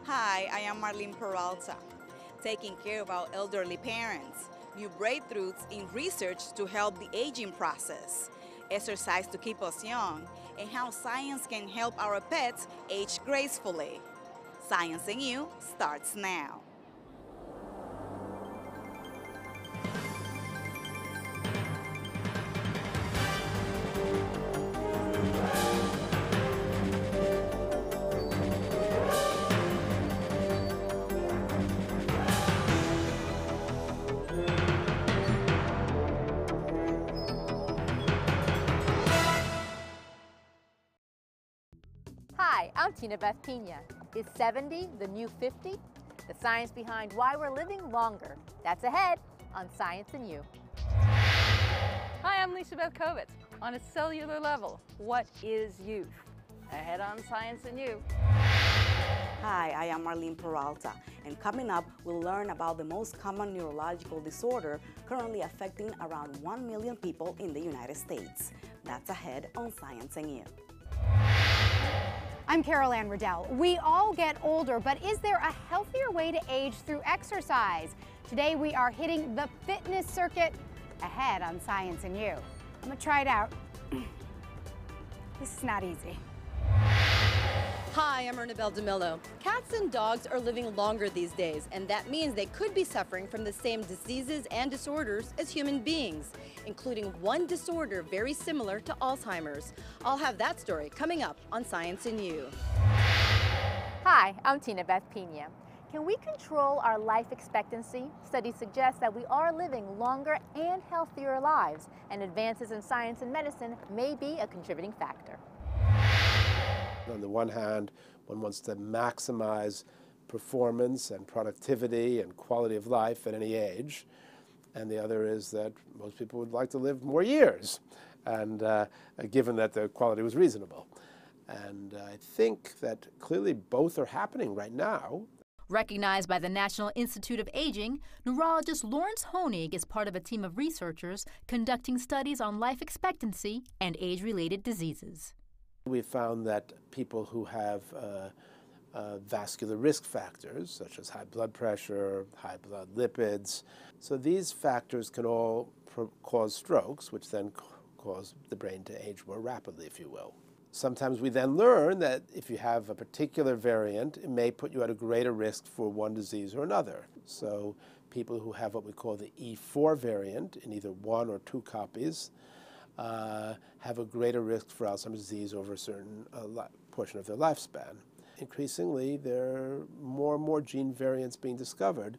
Hi, I am Marlene Peralta, taking care of our elderly parents, new breakthroughs in research to help the aging process, exercise to keep us young, and how science can help our pets age gracefully. Science and You starts now. Hi, I'm Tinabeth Pina. Is 70 the new 50? The science behind why we're living longer. That's ahead on Science and You. Hi, I'm Beth Kovetz. On a cellular level, what is youth? Ahead on Science and You. Hi, I am Marlene Peralta, and coming up, we'll learn about the most common neurological disorder currently affecting around 1 million people in the United States. That's ahead on Science and You. I'm Anne Riddell. We all get older, but is there a healthier way to age through exercise? Today we are hitting the fitness circuit ahead on Science and You. I'm gonna try it out. This is not easy. Hi, I'm Ernabel Demillo. Cats and dogs are living longer these days, and that means they could be suffering from the same diseases and disorders as human beings, including one disorder very similar to Alzheimer's. I'll have that story coming up on Science and You. Hi, I'm Tinabeth Pina. Can we control our life expectancy? Studies suggest that we are living longer and healthier lives, and advances in science and medicine may be a contributing factor. On the one hand, one wants to maximize performance and productivity and quality of life at any age. And the other is that most people would like to live more years, and given that the quality was reasonable. And I think that clearly both are happening right now. Recognized by the National Institute of Aging, neurologist Lawrence Honig is part of a team of researchers conducting studies on life expectancy and age-related diseases. We found that people who have vascular risk factors, such as high blood pressure, high blood lipids, so these factors can all cause strokes, which then cause the brain to age more rapidly, if you will. Sometimes we then learn that if you have a particular variant, it may put you at a greater risk for one disease or another. So people who have what we call the E4 variant in either one or two copies have a greater risk for Alzheimer's disease over a certain portion of their lifespan. Increasingly, there are more and more gene variants being discovered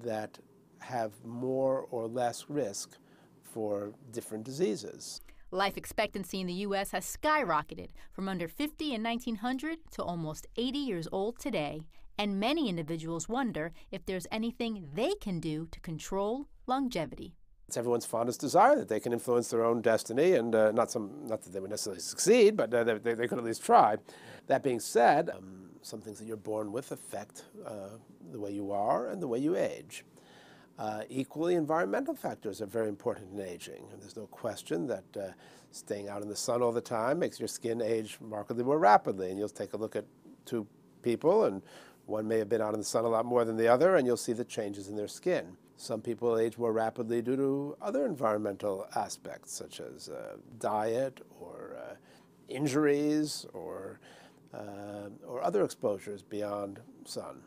that have more or less risk for different diseases. Life expectancy in the U.S. has skyrocketed from under 50 in 1900 to almost 80 years old today, and many individuals wonder if there's anything they can do to control longevity. It's everyone's fondest desire that they can influence their own destiny, and not that they would necessarily succeed, but they could at least try. That being said, some things that you're born with affect the way you are and the way you age. Equally, environmental factors are very important in aging. And there's no question that staying out in the sun all the time makes your skin age markedly more rapidly. And you'll take a look at two people, and one may have been out in the sun a lot more than the other, and you'll see the changes in their skin. Some people age more rapidly due to other environmental aspects, such as diet or injuries or other exposures beyond sun.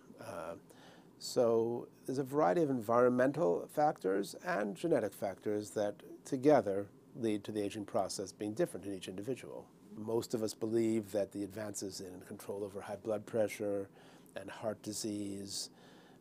So there's a variety of environmental factors and genetic factors that together lead to the aging process being different in each individual. Most of us believe that the advances in control over high blood pressure and heart disease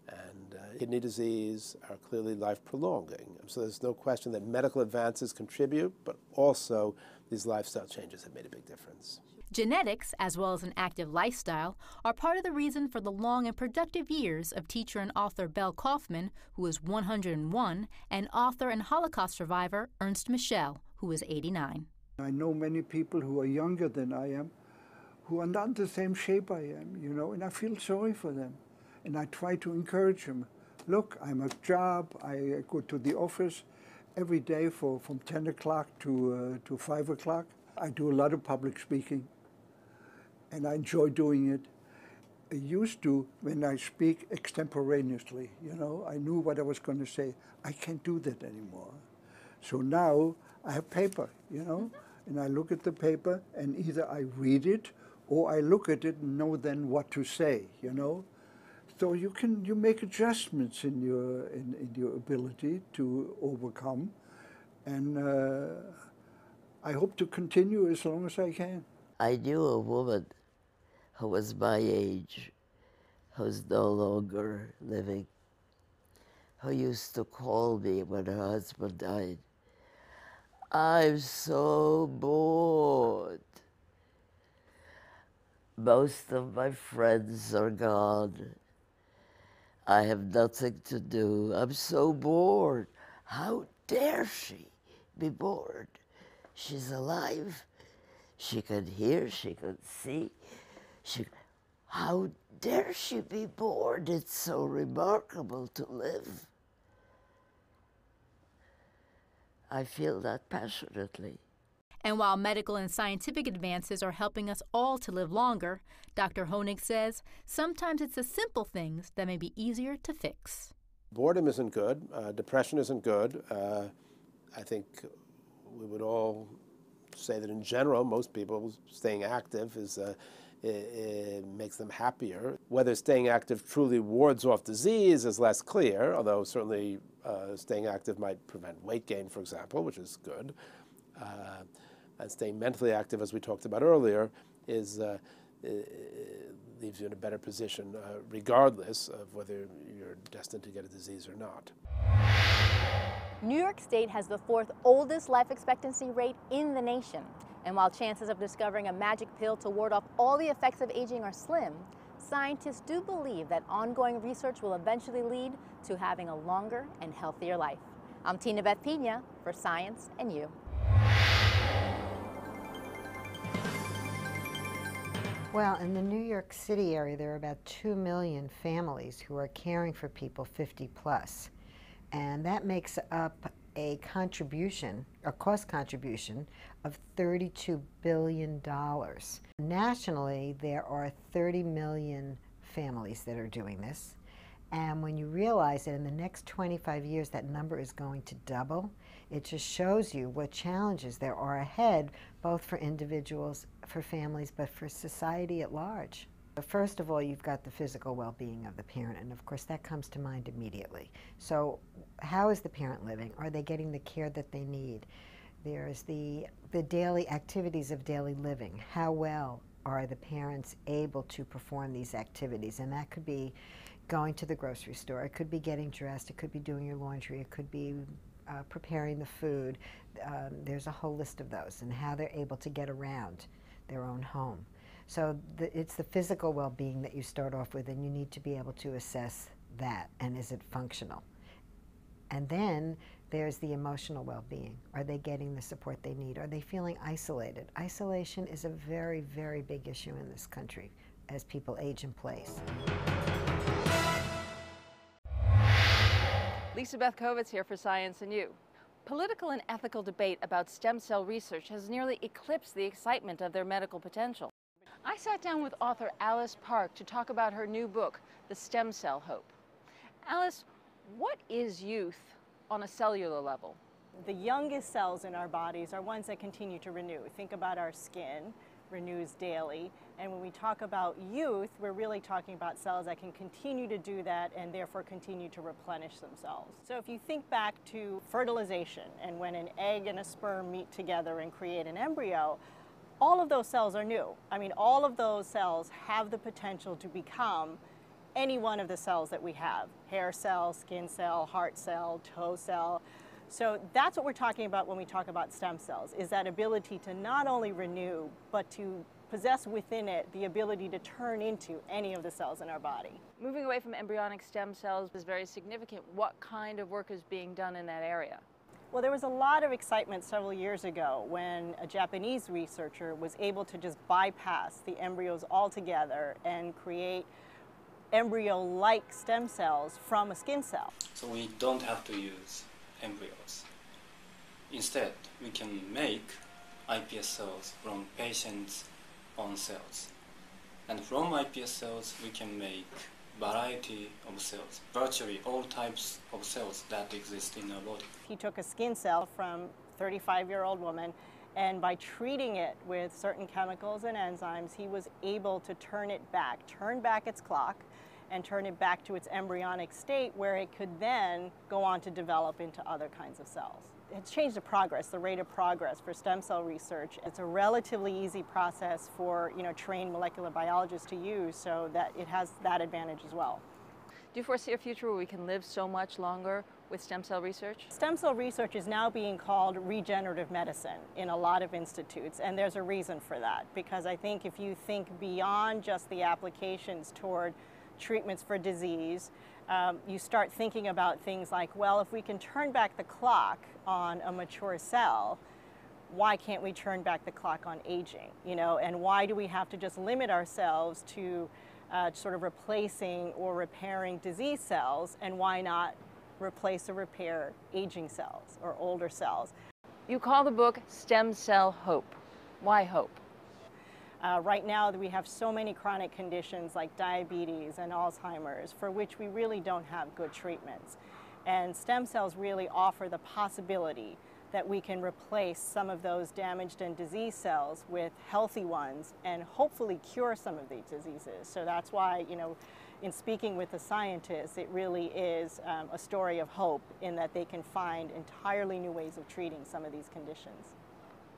and kidney disease are clearly life-prolonging. So there's no question that medical advances contribute, but also these lifestyle changes have made a big difference. Genetics, as well as an active lifestyle, are part of the reason for the long and productive years of teacher and author Belle Kaufman, who is 101, and author and Holocaust survivor Ernst Michel, who is 89. I know many people who are younger than I am, who are not the same shape I am, you know, and I feel sorry for them. And I try to encourage them. Look, I'm at job, I go to the office every day from 10 o'clock to 5 o'clock. I do a lot of public speaking, and I enjoy doing it. I used to, when I speak extemporaneously, you know, I knew what I was going to say. I can't do that anymore. So now I have paper, you know, and I look at the paper and either I read it or I look at it and know then what to say, you know. So you make adjustments in your ability to overcome, and I hope to continue as long as I can. I knew a woman who was my age, who's no longer living, who used to call me when her husband died. I'm so bored. Most of my friends are gone. I have nothing to do. I'm so bored. How dare she be bored? She's alive. She can hear, she can see. How dare she be bored? It's so remarkable to live. I feel that passionately. And while medical and scientific advances are helping us all to live longer, Dr. Honig says sometimes it's the simple things that may be easier to fix. Boredom isn't good. Depression isn't good. I think we would all say that in general, most people staying active it makes them happier. Whether staying active truly wards off disease is less clear, although certainly staying active might prevent weight gain, for example, which is good. And staying mentally active, as we talked about earlier, leaves you in a better position, regardless of whether you're destined to get a disease or not. New York State has the 4th oldest life expectancy rate in the nation. And while chances of discovering a magic pill to ward off all the effects of aging are slim, scientists do believe that ongoing research will eventually lead to having a longer and healthier life. I'm Tinabeth Pina for Science and You. Well, in the New York City area, there are about 2 million families who are caring for people 50 plus. And that makes up a contribution, a cost contribution of $32 billion. Nationally, there are 30 million families that are doing this. And when you realize that in the next 25 years that number is going to double, it just shows you what challenges there are ahead, both for individuals, for families, but for society at large. First of all, you've got the physical well-being of the parent, and of course that comes to mind immediately. So how is the parent living? Are they getting the care that they need? There's the daily activities of daily living. How well are the parents able to perform these activities? And that could be going to the grocery store, it could be getting dressed, it could be doing your laundry, it could be preparing the food. There's a whole list of those, and how they're able to get around their own home. So it's the physical well-being that you start off with, and you need to be able to assess that, and is it functional? And then there's the emotional well-being. Are they getting the support they need? Are they feeling isolated? Isolation is a very, very big issue in this country as people age in place. Lisa Beth Kovetz here for Science and You. Political and ethical debate about stem cell research has nearly eclipsed the excitement of their medical potential. I sat down with author Alice Park to talk about her new book, The Stem Cell Hope. Alice, what is youth on a cellular level? The youngest cells in our bodies are ones that continue to renew. Think about our skin, renews daily. And when we talk about youth, we're really talking about cells that can continue to do that and therefore continue to replenish themselves. So if you think back to fertilization and when an egg and a sperm meet together and create an embryo, all of those cells are new. I mean, all of those cells have the potential to become any one of the cells that we have. Hair cell, skin cell, heart cell, toe cell. So that's what we're talking about when we talk about stem cells, is that ability to not only renew, but to possess within it the ability to turn into any of the cells in our body. Moving away from embryonic stem cells is very significant. What kind of work is being done in that area? Well, there was a lot of excitement several years ago when a Japanese researcher was able to just bypass the embryos altogether and create embryo-like stem cells from a skin cell. So we don't have to use embryos. Instead, we can make iPS cells from patients' own cells. And from iPS cells, we can make variety of cells, virtually all types of cells that exist in our body. He took a skin cell from a 35-year-old woman, and by treating it with certain chemicals and enzymes, he was able to turn back its clock, and turn it back to its embryonic state where it could then go on to develop into other kinds of cells. It's changed the rate of progress for stem cell research. It's a relatively easy process for trained molecular biologists to use, so that it has that advantage as well. Do you foresee a future where we can live so much longer with stem cell research? Stem cell research is now being called regenerative medicine in a lot of institutes, and there's a reason for that, because I think if you think beyond just the applications toward treatments for disease, you start thinking about things like, well, if we can turn back the clock on a mature cell, why can't we turn back the clock on aging? And why do we have to just limit ourselves to sort of replacing or repairing disease cells, and why not replace or repair aging cells or older cells? You call the book Stem Cell Hope. Why hope? Right now we have so many chronic conditions like diabetes and Alzheimer's for which we really don't have good treatments. And stem cells really offer the possibility that we can replace some of those damaged and diseased cells with healthy ones and hopefully cure some of these diseases. So that's why, in speaking with the scientists, it really is a story of hope in that they can find entirely new ways of treating some of these conditions.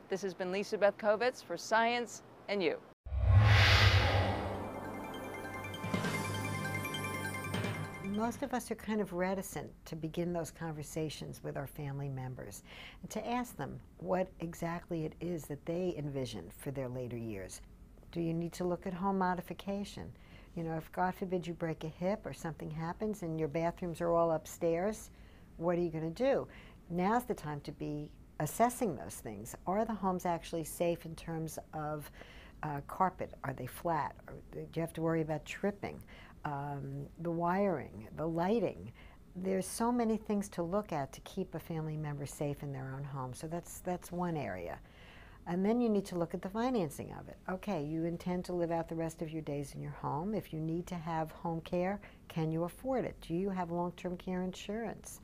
This has been Beth Kovetz for Science and You. Most of us are kind of reticent to begin those conversations with our family members and to ask them what exactly it is that they envision for their later years. Do you need to look at home modification? If God forbid you break a hip or something happens and your bathrooms are all upstairs, what are you going to do? Now's the time to be assessing those things. Are the homes actually safe in terms of carpet? Are they flat? Or do you have to worry about tripping? The wiring, the lighting. There's so many things to look at to keep a family member safe in their own home. So that's one area. And then you need to look at the financing of it. Okay, you intend to live out the rest of your days in your home. If you need to have home care, can you afford it? Do you have long-term care insurance?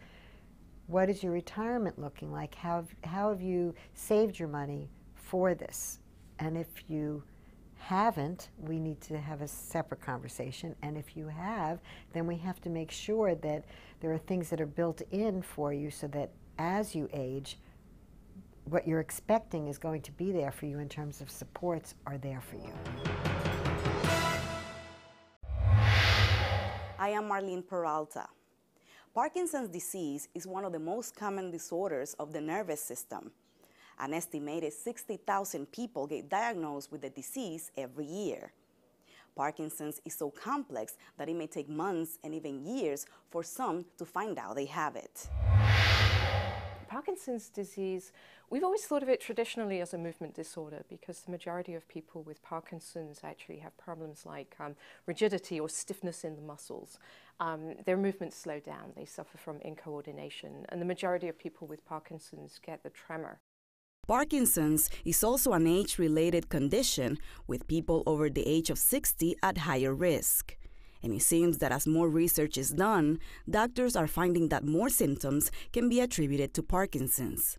What is your retirement looking like? How have you saved your money for this? And if you haven't, we need to have a separate conversation. And if you have, then we have to make sure that there are things that are built in for you so that as you age, what you're expecting is going to be there for you in terms of supports are there for you. I am Marlene Peralta. Parkinson's disease is one of the most common disorders of the nervous system. An estimated 60,000 people get diagnosed with the disease every year. Parkinson's is so complex that it may take months and even years for some to find out they have it. Parkinson's disease, we've always thought of it traditionally as a movement disorder because the majority of people with Parkinson's actually have problems like rigidity or stiffness in the muscles. Their movements slow down, they suffer from incoordination, and the majority of people with Parkinson's get the tremor. Parkinson's is also an age-related condition, with people over the age of 60 at higher risk. And it seems that as more research is done, doctors are finding that more symptoms can be attributed to Parkinson's.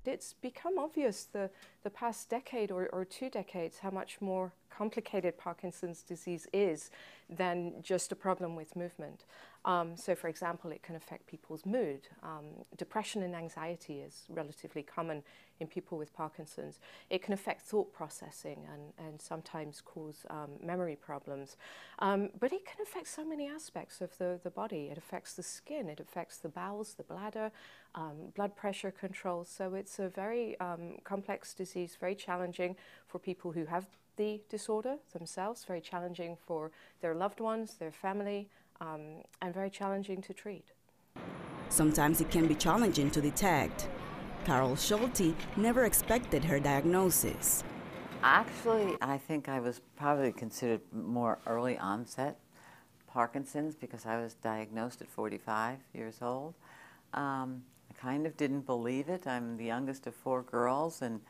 It's become obvious the past decade or 2 decades how much more complicated Parkinson's disease is than just a problem with movement. So for example, it can affect people's mood. Depression and anxiety is relatively common in people with Parkinson's. It can affect thought processing and sometimes cause memory problems. But it can affect so many aspects of the body. It affects the skin, it affects the bowels, the bladder, blood pressure control. So it's a very complex disease, very challenging for people who have the disorder themselves, very challenging for their loved ones, their family, and very challenging to treat. Sometimes it can be challenging to detect. Carol Schulte never expected her diagnosis. Actually, I think I was probably considered more early onset Parkinson's because I was diagnosed at 45 years old. I kind of didn't believe it. I'm the youngest of 4 girls, and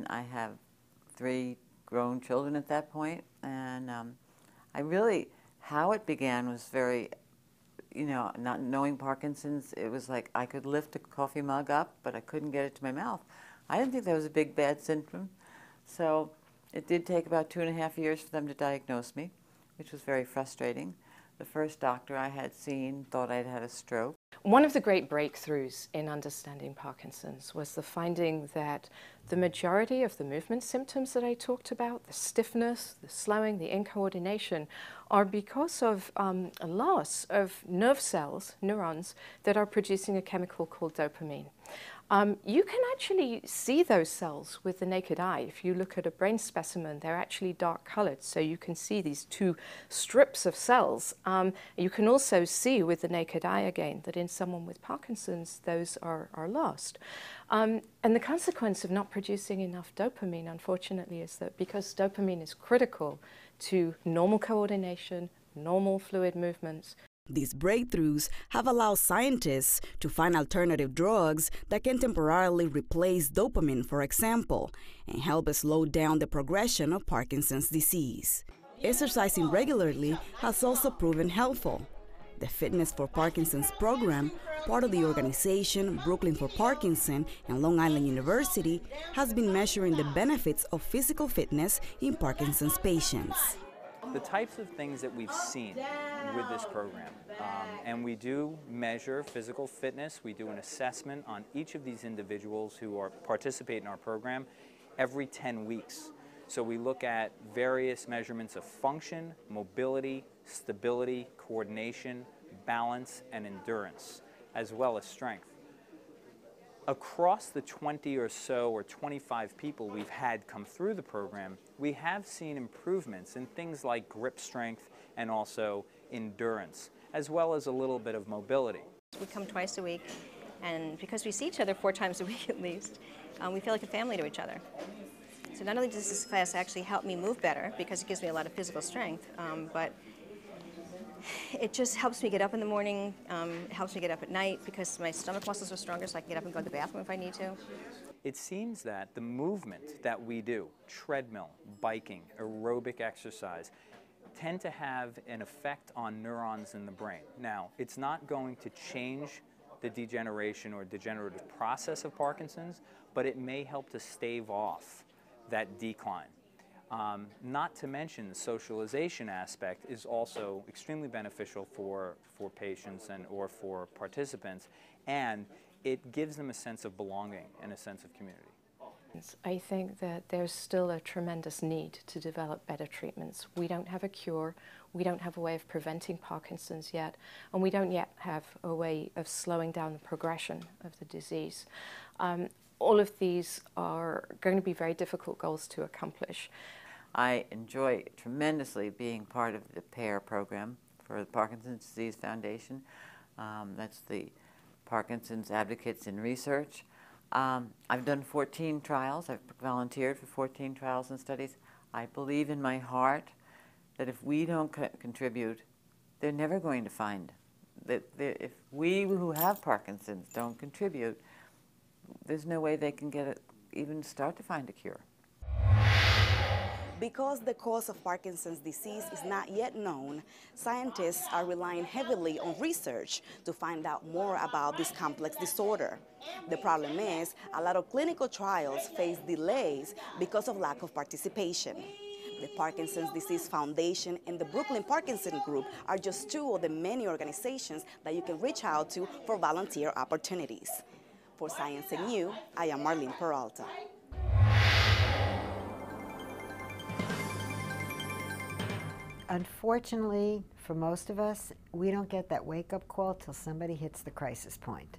I have 3 grown children at that point. And how it began was very, not knowing Parkinson's, it was like I could lift a coffee mug up, but I couldn't get it to my mouth. I didn't think that was a big, bad symptom. So it did take about 2.5 years for them to diagnose me, which was very frustrating. The first doctor I had seen thought I'd had a stroke. One of the great breakthroughs in understanding Parkinson's was the finding that the majority of the movement symptoms that I talked about, the stiffness, the slowing, the incoordination, are because of a loss of nerve cells, neurons, that are producing a chemical called dopamine. You can actually see those cells with the naked eye. If you look at a brain specimen, they're actually dark colored, so you can see these two strips of cells. You can also see with the naked eye again that in someone with Parkinson's, those are lost. And the consequence of not producing enough dopamine, unfortunately, is that because dopamine is critical to normal coordination, normal fluid movements, these breakthroughs have allowed scientists to find alternative drugs that can temporarily replace dopamine, for example, and help us slow down the progression of Parkinson's disease. Exercising regularly has also proven helpful. The Fitness for Parkinson's program, part of the organization Brooklyn for Parkinson and Long Island University, has been measuring the benefits of physical fitness in Parkinson's patients. The types of things that we've seen with this program, and we do measure physical fitness, we do an assessment on each of these individuals who participate in our program every 10 weeks. So we look at various measurements of function, mobility, stability, coordination, balance, and endurance, as well as strength. Across the 20 or so or 25 people we've had come through the program, we have seen improvements in things like grip strength and also endurance, as well as a little bit of mobility. We come twice a week, and because we see each other 4 times a week at least, we feel like a family to each other. So not only does this class actually help me move better, because it gives me a lot of physical strength, but it just helps me get up in the morning, it helps me get up at night because my stomach muscles are stronger, so I can get up and go to the bathroom if I need to. It seems that the movement that we do, treadmill, biking, aerobic exercise, tend to have an effect on neurons in the brain. Now, it's not going to change the degeneration or degenerative process of Parkinson's, but it may help to stave off that decline. Not to mention the socialization aspect is also extremely beneficial for patients or for participants, and it gives them a sense of belonging and a sense of community. I think that there's still a tremendous need to develop better treatments. We don't have a cure, we don't have a way of preventing Parkinson's yet, and we don't yet have a way of slowing down the progression of the disease. All of these are going to be very difficult goals to accomplish. I enjoy tremendously being part of the PAIR program for the Parkinson's Disease Foundation. That's the Parkinson's Advocates in Research. I've done 14 trials. I've volunteered for 14 trials and studies. I believe in my heart that if we don't contribute, they're never going to find. If we who have Parkinson's don't contribute, there's no way they can even start to find a cure. Because the cause of Parkinson's disease is not yet known, scientists are relying heavily on research to find out more about this complex disorder. The problem is, a lot of clinical trials face delays because of lack of participation. The Parkinson's Disease Foundation and the Brooklyn Parkinson Group are just 2 of the many organizations that you can reach out to for volunteer opportunities. For Science and You, I am Marlene Peralta. Unfortunately, for most of us, we don't get that wake-up call till somebody hits the crisis point.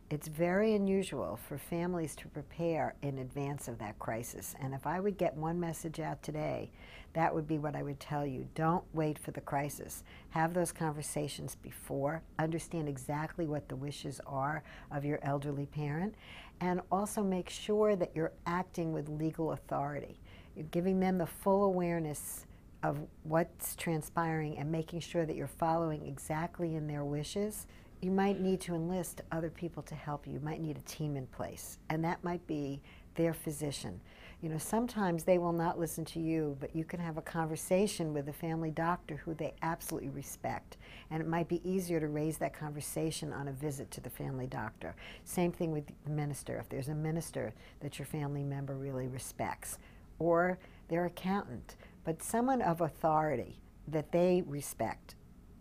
It's very unusual for families to prepare in advance of that crisis. And if I would get one message out today, that would be what I would tell you. Don't wait for the crisis. Have those conversations before. Understand exactly what the wishes are of your elderly parent. And also make sure that you're acting with legal authority. You're giving them the full awareness of what's transpiring and making sure that you're following exactly in their wishes. You might need to enlist other people to help you. You might need a team in place, and that might be their physician. You know, sometimes they will not listen to you, but you can have a conversation with a family doctor who they absolutely respect. And it might be easier to raise that conversation on a visit to the family doctor. Same thing with the minister. If there's a minister that your family member really respects, or their accountant, but someone of authority that they respect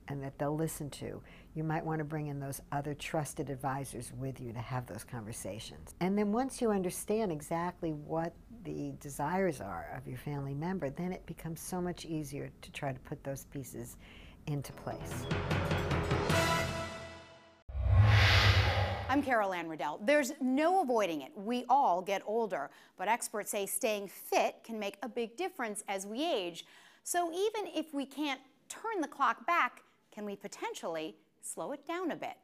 and that they'll listen to, you might want to bring in those other trusted advisors with you to have those conversations. And then once you understand exactly what the desires are of your family member, then it becomes so much easier to try to put those pieces into place. I'm Anne Riddell. There's no avoiding it. We all get older, but experts say staying fit can make a big difference as we age. So even if we can't turn the clock back, can we potentially slow it down a bit?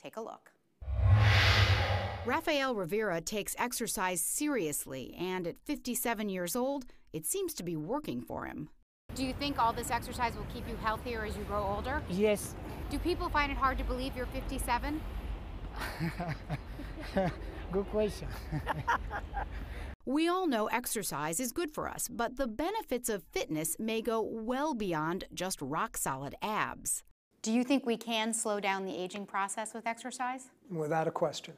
Take a look. Rafael Rivera takes exercise seriously, and at 57 years old, it seems to be working for him. Do you think all this exercise will keep you healthier as you grow older? Yes. Do people find it hard to believe you're 57? Good question. We all know exercise is good for us, but the benefits of fitness may go well beyond just rock-solid abs. Do you think we can slow down the aging process with exercise? Without a question.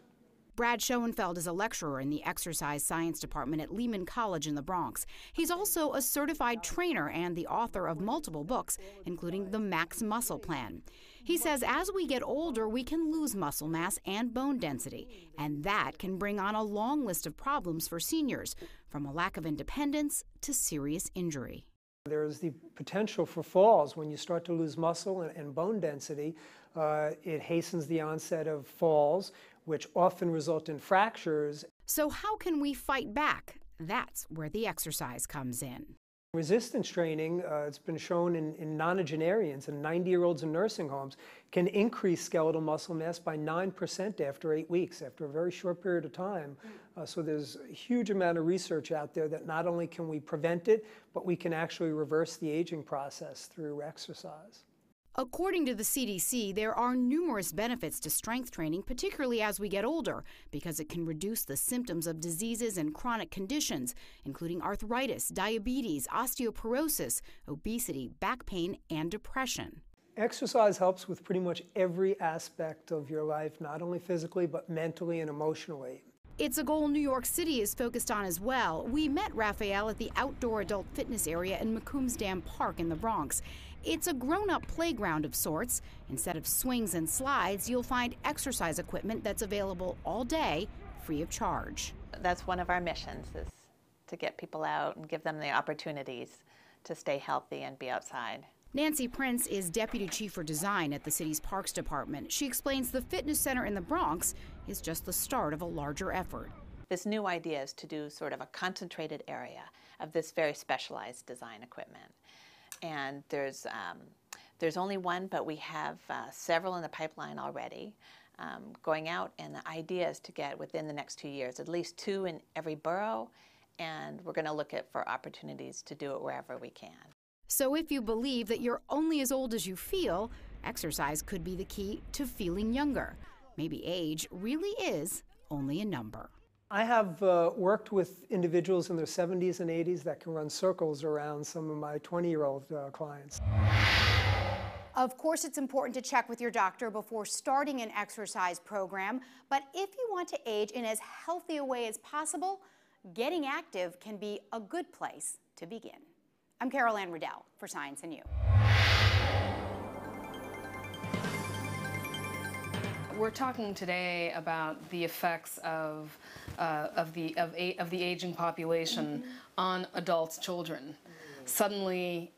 Brad Schoenfeld is a lecturer in the exercise science department at Lehman College in the Bronx. He's also a certified trainer and the author of multiple books, including the Max Muscle Plan. He says as we get older, we can lose muscle mass and bone density, and that can bring on a long list of problems for seniors, from a lack of independence to serious injury. There's the potential for falls when you start to lose muscle and bone density. It hastens the onset of falls, which often result in fractures. So how can we fight back? That's where the exercise comes in. Resistance training, it's been shown in nonagenarians and 90-year-olds in nursing homes, can increase skeletal muscle mass by 9% after 8 weeks, after a very short period of time. So there's a huge amount of research out there that not only can we prevent it, but we can actually reverse the aging process through exercise. According to the CDC, there are numerous benefits to strength training, particularly as we get older, because it can reduce the symptoms of diseases and chronic conditions, including arthritis, diabetes, osteoporosis, obesity, back pain, and depression. Exercise helps with pretty much every aspect of your life, not only physically, but mentally and emotionally. It's a goal New York City is focused on as well. We met Rafael at the outdoor adult fitness area in McCombs Dam Park in the Bronx. It's a grown-up playground of sorts. Instead of swings and slides, you'll find exercise equipment that's available all day, free of charge. That's one of our missions, is to get people out and give them the opportunities to stay healthy and be outside. Nancy Prince is Deputy Chief for Design at the city's Parks Department. She explains the fitness center in the Bronx is just the start of a larger effort. This new idea is to do sort of a concentrated area of this very specialized design equipment. And there's only one, but we have several in the pipeline already going out, and the idea is to get, within the next 2 years, at least 2 in every borough, and we're going to look for opportunities to do it wherever we can. So if you believe that you're only as old as you feel, exercise could be the key to feeling younger. Maybe age really is only a number. I have worked with individuals in their 70s and 80s that can run circles around some of my 20-year-old clients. Of course, it's important to check with your doctor before starting an exercise program, but if you want to age in as healthy a way as possible, getting active can be a good place to begin. I'm Anne Riddell for Science and You. We're talking today about the effects of the aging population on adults' children. Suddenly,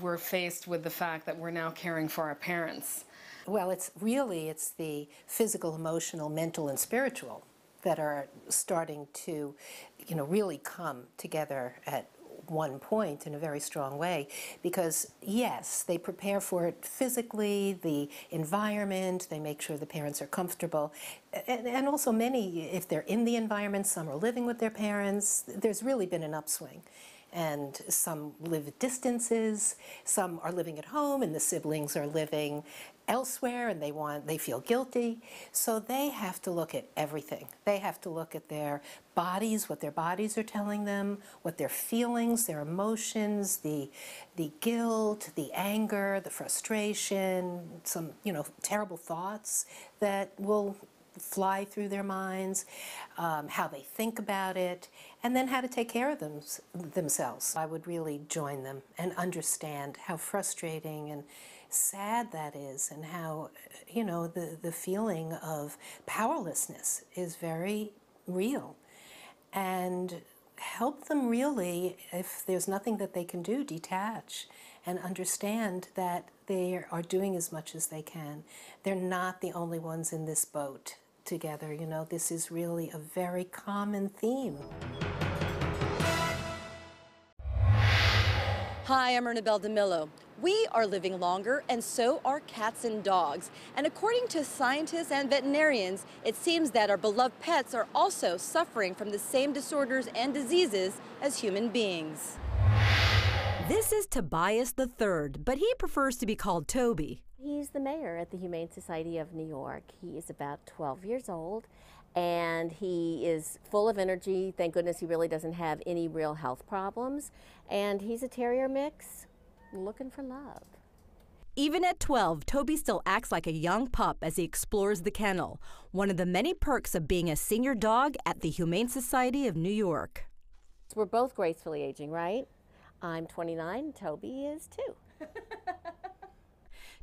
we're faced with the fact that we're now caring for our parents. Well, it's the physical, emotional, mental, and spiritual that are starting to, really come together at one point in a very strong way, because yes, they prepare for it physically, the environment, they make sure the parents are comfortable, and also many, if they're in the environment, some are living with their parents, there's really been an upswing. and some live at distances, some are living at home and the siblings are living elsewhere and they feel guilty. So they have to look at everything. They have to look at their bodies, what their bodies are telling them, what their feelings, their emotions, the guilt, the anger, the frustration, some, terrible thoughts that will fly through their minds, how they think about it, and then how to take care of themselves. I would really join them and understand how frustrating and sad that is, and how, the feeling of powerlessness is very real. And help them really, if there's nothing that they can do, detach and understand that they are doing as much as they can. They're not the only ones in this boat together. This is really a very common theme. Hi, I'm Ernabel Demillo. We are living longer, and so are cats and dogs. And according to scientists and veterinarians, it seems that our beloved pets are also suffering from the same disorders and diseases as human beings. This is Tobias III, but he prefers to be called Toby. He's the mayor at the Humane Society of New York. He is about 12 years old, and he is full of energy. Thank goodness he really doesn't have any real health problems. And he's a terrier mix, looking for love. Even at 12, Toby still acts like a young pup as he explores the kennel, one of the many perks of being a senior dog at the Humane Society of New York. We're both gracefully aging, right? I'm 29, Toby is 2.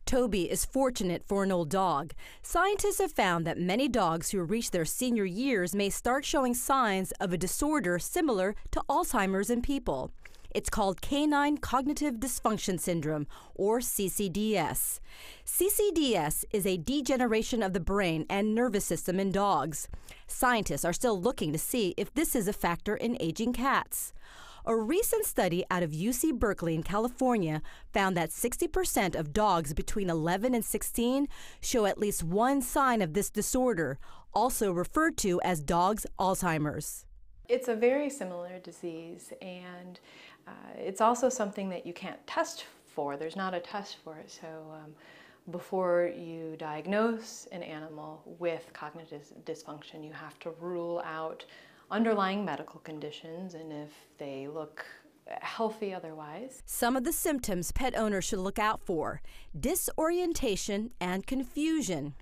Toby is fortunate for an old dog. Scientists have found that many dogs who reach their senior years may start showing signs of a disorder similar to Alzheimer's in people. It's called Canine Cognitive Dysfunction Syndrome, or CCDS. CCDS is a degeneration of the brain and nervous system in dogs. Scientists are still looking to see if this is a factor in aging cats. A recent study out of UC Berkeley in California found that 60% of dogs between 11 and 16 show at least one sign of this disorder, also referred to as dog's Alzheimer's. It's a very similar disease, and it's also something that you can't test for. There's not a test for it. So before you diagnose an animal with cognitive dysfunction, you have to rule out underlying medical conditions, and if they look healthy otherwise. Some of the symptoms pet owners should look out for: disorientation and confusion.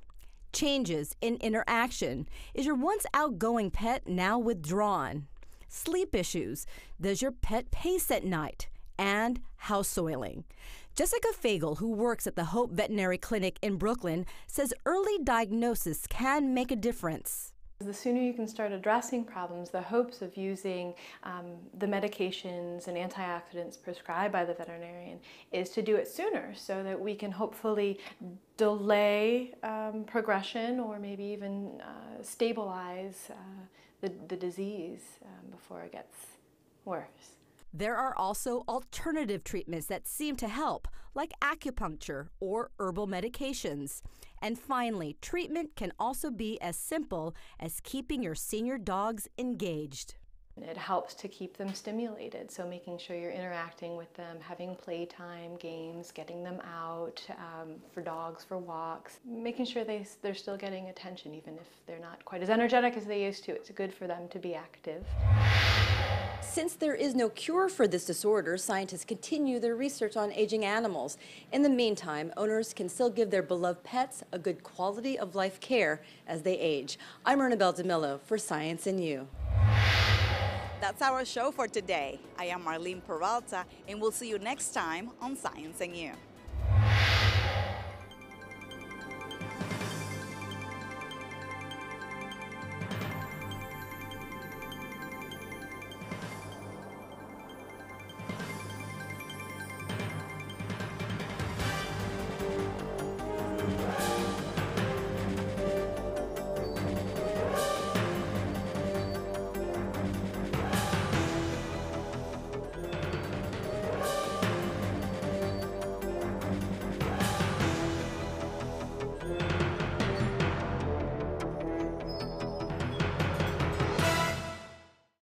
Changes in interaction. Is your once outgoing pet now withdrawn? Sleep issues. Does your pet pace at night? And house soiling. Jessica Fagel, who works at the Hope Veterinary Clinic in Brooklyn, says early diagnosis can make a difference. The sooner you can start addressing problems, the hopes of using the medications and antioxidants prescribed by the veterinarian is to do it sooner, so that we can hopefully delay progression, or maybe even stabilize the disease before it gets worse. There are also alternative treatments that seem to help, like acupuncture or herbal medications. And finally, treatment can also be as simple as keeping your senior dogs engaged. It helps to keep them stimulated, so making sure you're interacting with them, having playtime, games, getting them out for dogs, for walks, making sure they're still getting attention even if they're not quite as energetic as they used to. It's good for them to be active. Since there is no cure for this disorder, scientists continue their research on aging animals. In the meantime, owners can still give their beloved pets a good quality of life care as they age. I'm Ernabel Demillo for Science and You. That's our show for today. I am Marlene Peralta, and we'll see you next time on Science and You.